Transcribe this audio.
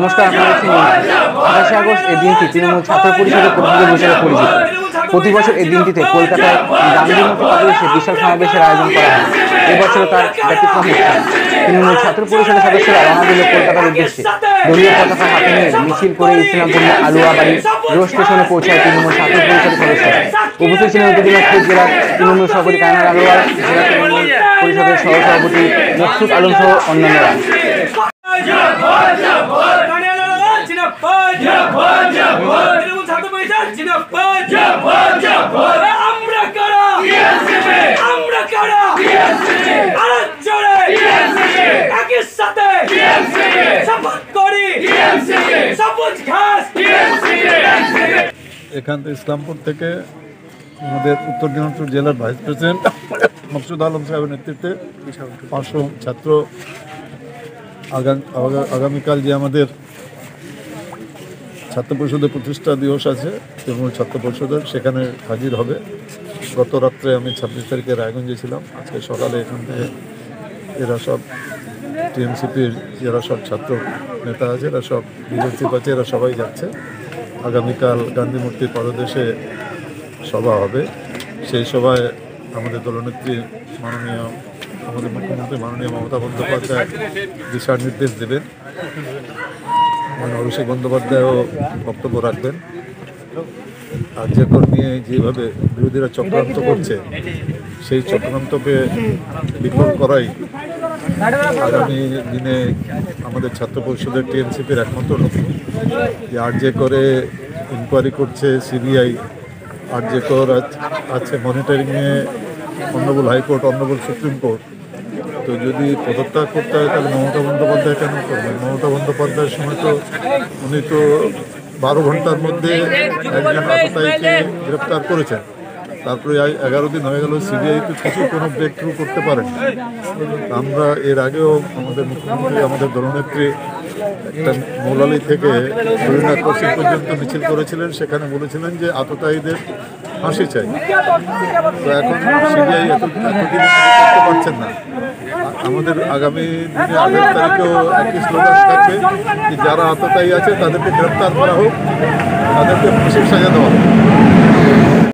নমস্কার, আপনারা দেখছেন 28শে আগস্ট এই দিনটি তৃণমূল ছাত্র পরিষদের প্রতিনিধি হিসেবে পরিচিত। প্রতি বছর এই দিনটিতে কলকাতায় গান্ধীমূর্তি পাদদেশে বিশাল সমাবেশের আয়োজন করা হয়। এবছরও তার ব্যতিক্রম হচ্ছে। তৃণমূল ছাত্র পরিষদের সদস্যরা রওনা দিল কলকাতার উদ্দেশ্যে। দলীয় পতাকা হাতে নিয়ে মিছিল করে ইসলামপুর আলুয়াবাড়ি রেল স্টেশনে পৌঁছায় তৃণমূল ছাত্র পরিষদের সদস্যরা। উপস্থিত ছিলেন উত্তর দিনাজপুর জেলার তৃণমূল সভাপতি কায়নাল আগরওয়াল, জেলা তৃণমূল পরিষদের সহসভাপতি মকসুদ আলম সহ অন্যান্যরা। এখান থেকে ইসলামপুর থেকে আমাদের উত্তর দিনাজপুর জেলার ভাইস প্রেসিডেন্ট মকসুদ আলম সাহেবের নেতৃত্বে 500 ছাত্র আগামীকাল যে আমাদের ছাত্র পরিষদের প্রতিষ্ঠা দিবস আছে তৃণমূল ছাত্র পরিষদের, সেখানে হাজির হবে। গত রাত্রে আমি 26 তারিখে রায়গঞ্জে ছিলাম। আজকে সকালে এখান থেকে এরা সব টিএমসিপির যারা সব ছাত্র নেতা আছে, এরা সব লিডারশিপ আছে, এরা সবাই যাচ্ছে। আগামীকাল গান্ধী মূর্তির পাদদেশে সভা হবে। সেই সভায় আমাদের দলনেত্রী আমাদের মুখ্যমন্ত্রী মাননীয় মমতা বন্দ্যোপাধ্যায় দিশা নির্দেশ দেবেন। অভিষেক বন্দ্যোপাধ্যায়ও বক্তব্য রাখবেন। আর্যকর নিয়ে যেভাবে বিরোধীরা চক্রান্ত করছে, সেই চক্রান্তকে বিফল করাই আগামী দিনে আমাদের ছাত্র পরিষদের টিএমসিপির একমাত্র লক্ষ্য। যে আর্যকরে ইনকোয়ারি করছে সিবিআই, আর্যকর আছে মনিটরিংয়ে honourable High Court, honourable Supreme Court. তো যদি পদত্যাগ করতে হয় তাহলে মমতা বন্দ্যোপাধ্যায় কেন করবেন? মমতা বন্দ্যোপাধ্যায়ের সময় তো উনি তো 12 ঘন্টার মধ্যে একজন আততায়ীকে গ্রেপ্তার করেছেন। তারপরে 11 দিন হয়ে গেল, সিবিআই তো কোনো ব্রেক থ্রু করতে পারেন। আমরা এর আগেও আমাদের মুখ্যমন্ত্রী, আমাদের দলনেত্রী একটা মৌলালি থেকে হরিনাথ ক্রসিং পর্যন্ত মিছিল করেছিলেন। সেখানে বলেছিলেন যে আততায়ীদের ফাঁসি চাই। তো এখন সিবিআই এতদিন করতে পারছেন না। আমাদের আগামী দিনে 28 তারিখেও একই স্লোগান থাকবে যে যারা আততায়ী আছে তাদেরকে গ্রেপ্তার করা হোক, তাদেরকে ফাঁসির সাজা দেওয়া হোক।